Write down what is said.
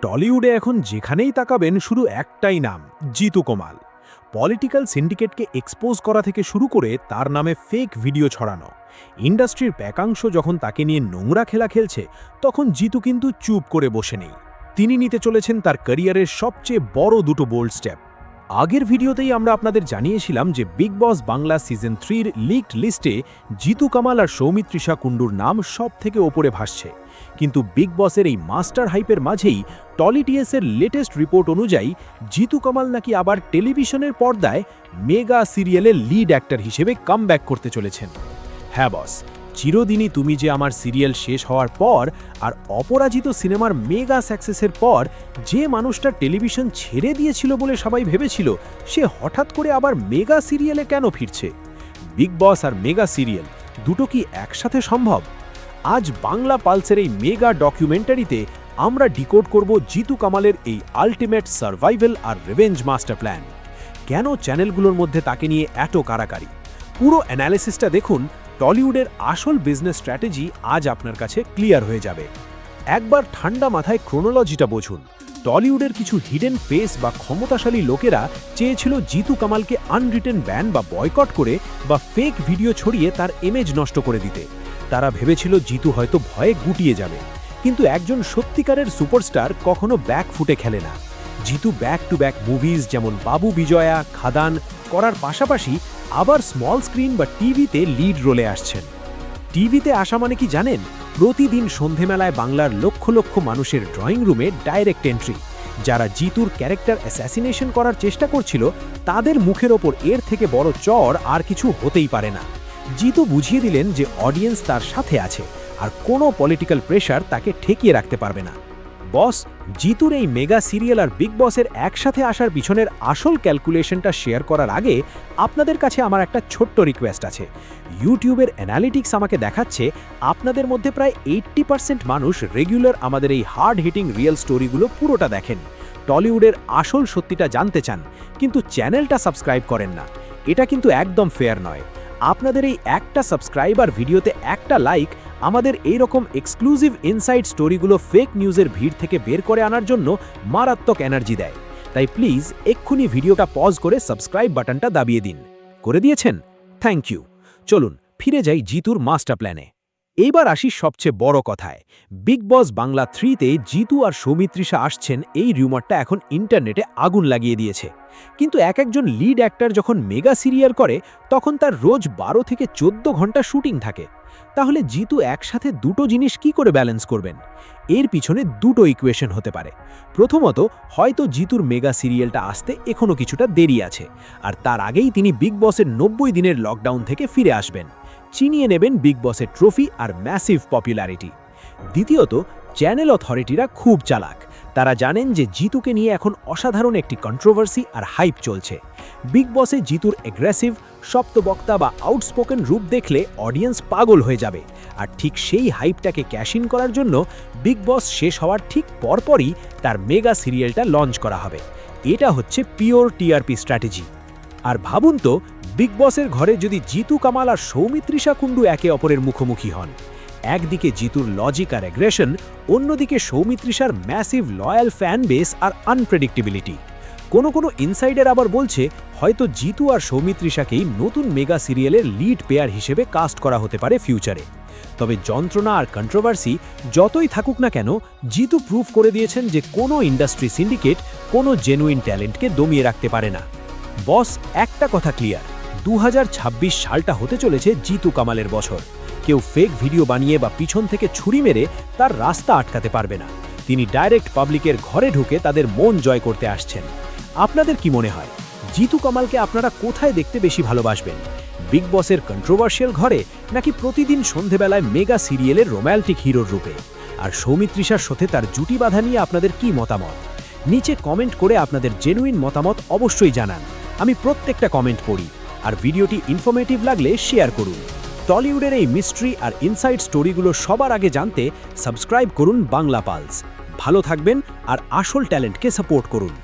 টলিউডে এখন যেখানেই তাকাবেন শুধু একটাই নাম, জিতু কামাল। পলিটিক্যাল সিন্ডিকেটকে এক্সপোজ করা থেকে শুরু করে তার নামে ফেক ভিডিও ছড়ানো, ইন্ডাস্ট্রির একাংশ যখন তাকে নিয়ে নোংরা খেলা খেলছে, তখন জিতু কিন্তু চুপ করে বসে নেই। তিনি নিতে চলেছেন তার ক্যারিয়ারের সবচেয়ে বড় দুটো বোল্ড স্টেপ। আগের ভিডিওতেই আমরা আপনাদের জানিয়েছিলাম যে বিগ বস বাংলা সিজন 3-র লিকড লিস্টে জিতু কামাল আর সৌমিত্রিষা কুণ্ডুর নাম সব থেকে ওপরে ভাসছে। কিন্তু বিগ বসের এই মাস্টার হাইপের মাঝেই টলিটিএসের লেটেস্ট রিপোর্ট অনুযায়ী জিতু কামাল নাকি আবার টেলিভিশনের পর্দায় মেগা সিরিয়ালের লিড অ্যাক্টর হিসেবে কামব্যাক করতে চলেছেন। হ্যাঁ বস, চিরদিনই তুমি যে আমার সিরিয়াল শেষ হওয়ার পর আর অপরাজিত সিনেমার মেগা সাকসেসের পর যে মানুষটা টেলিভিশন ছেড়ে দিয়েছিল বলে সবাই ভেবেছিল, সে হঠাৎ করে আবার মেগা সিরিয়ালে কেন ফিরছে? বিগ বস আর মেগা সিরিয়াল দুটো কি একসাথে সম্ভব? আজ বাংলা পালসের এই মেগা ডকুমেন্টারিতে আমরা ডিকোড করব জিতু কামালের এই আল্টিমেট সার্ভাইভাল আর রিভেঞ্জ মাস্টার প্ল্যান। কেন চ্যানেলগুলোর মধ্যে তাকে নিয়ে এত কারাকারি? পুরো অ্যানালিসিসটা দেখুন। টলিউডের আসল বিজনেস স্ট্র্যাটেজি আজ আপনার কাছে ক্লিয়ার হয়ে যাবে। একবার ঠান্ডা মাথায় ক্রোনোলজিটা বুঝুন। টলিউডের কিছু হিডেন ফেস বা ক্ষমতাশালী লোকেরা চেয়েছিল জিতু কামালকে আনরিটেন ব্যান বা বয়কট করে বা ফেক ভিডিও ছড়িয়ে তার ইমেজ নষ্ট করে দিতে। তারা ভেবেছিল জিতু হয়তো ভয়ে গুটিয়ে যাবে। কিন্তু একজন সত্যিকারের সুপারস্টার কখনো ব্যাক ফুটে খেলে না। Jitu back to back movies যেমন বাবু বিজয়া, খাদান করার পাশাপাশি আবার স্মল স্ক্রিন বা টিভিতে লিড রোলে আসছেন। টিভিতে আসা মানে কি জানেন? প্রতিদিন সন্ধেবেলায় বাংলার লক্ষ লক্ষ মানুষের ড্রয়িং রুমে ডাইরেক্ট এন্ট্রি। যারা জিতুর ক্যারেক্টার অ্যাসাসিনেশন করার চেষ্টা করছিল, তাদের মুখের ওপর এর থেকে বড় চড় আর কিছু হতেই পারে না। জিতু বুঝিয়ে দিলেন যে অডিয়েন্স তার সাথে আছে আর কোনো পলিটিক্যাল প্রেশার তাকে ঠেকিয়ে রাখতে পারবে না। বস, জিতুর এই মেগা সিরিয়াল আর বিগ বসের একসাথে আসার পিছনের আসল ক্যালকুলেশনটা শেয়ার করার আগে আপনাদের কাছে আমার একটা ছোট্ট রিকোয়েস্ট আছে। ইউটিউবের অ্যানালিটিক্স আমাকে দেখাচ্ছে আপনাদের মধ্যে প্রায় 80% মানুষ রেগুলার আমাদের এই হার্ড হিটিং রিয়েল স্টোরিগুলো পুরোটা দেখেন, টলিউডের আসল সত্যিটা জানতে চান, কিন্তু চ্যানেলটা সাবস্ক্রাইব করেন না। এটা কিন্তু একদম ফেয়ার নয়। আপনাদের এই একটা সাবস্ক্রাইবার ভিডিওতে একটা লাইক আমাদের এই রকম এক্সক্লুসিভ ইনসাইড স্টোরিগুলো ফেক নিউজের ভিড় থেকে বের করে আনার জন্য মারাত্মক এনার্জি দেয়। তাই প্লিজ এক্ষুনি ভিডিওটা পজ করে সাবস্ক্রাইব বাটনটা দাবিয়ে দিন। করে দিয়েছেন? Thank you. চলুন ফিরে যাই জিতুর মাস্টার প্ল্যানে। এইবার আসি সবচেয়ে বড় কথায়। বিগ বস বাংলা 3-তে জিতু আর সৌমিত্রিষা আসছেন, এই রিউমারটা এখন ইন্টারনেটে আগুন লাগিয়ে দিয়েছে। কিন্তু একজন লিড অ্যাক্টর যখন মেগা সিরিয়াল করে, তখন তার রোজ 12 থেকে 14 ঘন্টা শুটিং থাকে। তাহলে জিতু একসাথে দুটো জিনিস কি করে ব্যালেন্স করবেন? এর পিছনে দুটো ইকুয়েশন হতে পারে। প্রথমত, হয়তো জিতুর মেগা সিরিয়ালটা আসতে এখনো কিছুটা দেরি আছে, আর তার আগেই তিনি বিগ বসের 90 দিনের লকডাউন থেকে ফিরে আসবেন, চিনিয়ে নেবেন বিগ বসের ট্রফি আর ম্যাসিভ পপুলারিটি। দ্বিতীয়ত, চ্যানেল অথরিটিরা খুব চালাক। তারা জানেন যে জিতুকে নিয়ে এখন অসাধারণ একটি কন্ট্রোভার্সি আর হাইপ চলছে। বিগ বসে জিতুর অ্যাগ্রেসিভ, শক্তবক্তা বা আউটস্পোকেন রূপ দেখলে অডিয়েন্স পাগল হয়ে যাবে। আর ঠিক সেই হাইপটাকে ক্যাশ ইন করার জন্য বিগ বস শেষ হওয়ার ঠিক পরপরই তার মেগা সিরিয়ালটা লঞ্চ করা হবে। এটা হচ্ছে পিওর টিআরপি স্ট্র্যাটেজি। আর ভাবুন তো, বিগ বসের ঘরে যদি জিতু কামাল আর সৌমিত্রিষা কুণ্ডু একে অপরের মুখোমুখি হন, একদিকে জিতুর লজিক আর অ্যাগ্রেশন, অন্যদিকে সৌমিত্রিষার ম্যাসিভ লয়াল ফ্যান বেস আর আনপ্রেডিক্টেবিলিটি। কোনো ইনসাইডার আবার বলছে হয়তো জিতু আর সৌমিত্রিষাকেই নতুন মেগা সিরিয়ালের লিড পেয়ার হিসেবে কাস্ট করা হতে পারে ফিউচারে। তবে যন্ত্রণা আর কন্ট্রোভার্সি যতই থাকুক না কেন, জিতু প্রুফ করে দিয়েছেন যে কোনো ইন্ডাস্ট্রি সিন্ডিকেট কোনো জেনুইন ট্যালেন্টকে দমিয়ে রাখতে পারে না। বস, একটা কথা ক্লিয়ার, 2026 সালটা হতে চলেছে জিতু কামালের বছর। কেউ ফেক ভিডিও বানিয়ে বা পিছন থেকে ছুরি মেরে তার রাস্তা আটকাতে পারবে না। তিনি ডাইরেক্ট পাবলিকের ঘরে ঢুকে তাদের মন জয় করতে আসছেন। আপনাদের কি মনে হয়, জিতু কামালকে আপনারা কোথায় দেখতে বেশি ভালোবাসবেন? বিগ বসের কন্ট্রোভার্সিয়াল ঘরে, নাকি প্রতিদিন সন্ধেবেলায় মেগা সিরিয়ালের রোম্যান্টিক হিরোর রূপে? আর সৌমিত্রিষার সাথে তার জুটি বাঁধা নিয়ে আপনাদের কি মতামত? নিচে কমেন্ট করে আপনাদের জেনুইন মতামত অবশ্যই জানান। আমি প্রত্যেকটা কমেন্ট পড়ি। আর ভিডিওটি ইনফরমেটিভ লাগলে শেয়ার করুন। টলিউডের এই মিস্ট্রি আর ইনসাইড স্টোরিগুলো সবার আগে জানতে সাবস্ক্রাইব করুন বাংলা পালস। ভালো থাকবেন আর আসল ট্যালেন্টকে সাপোর্ট করুন।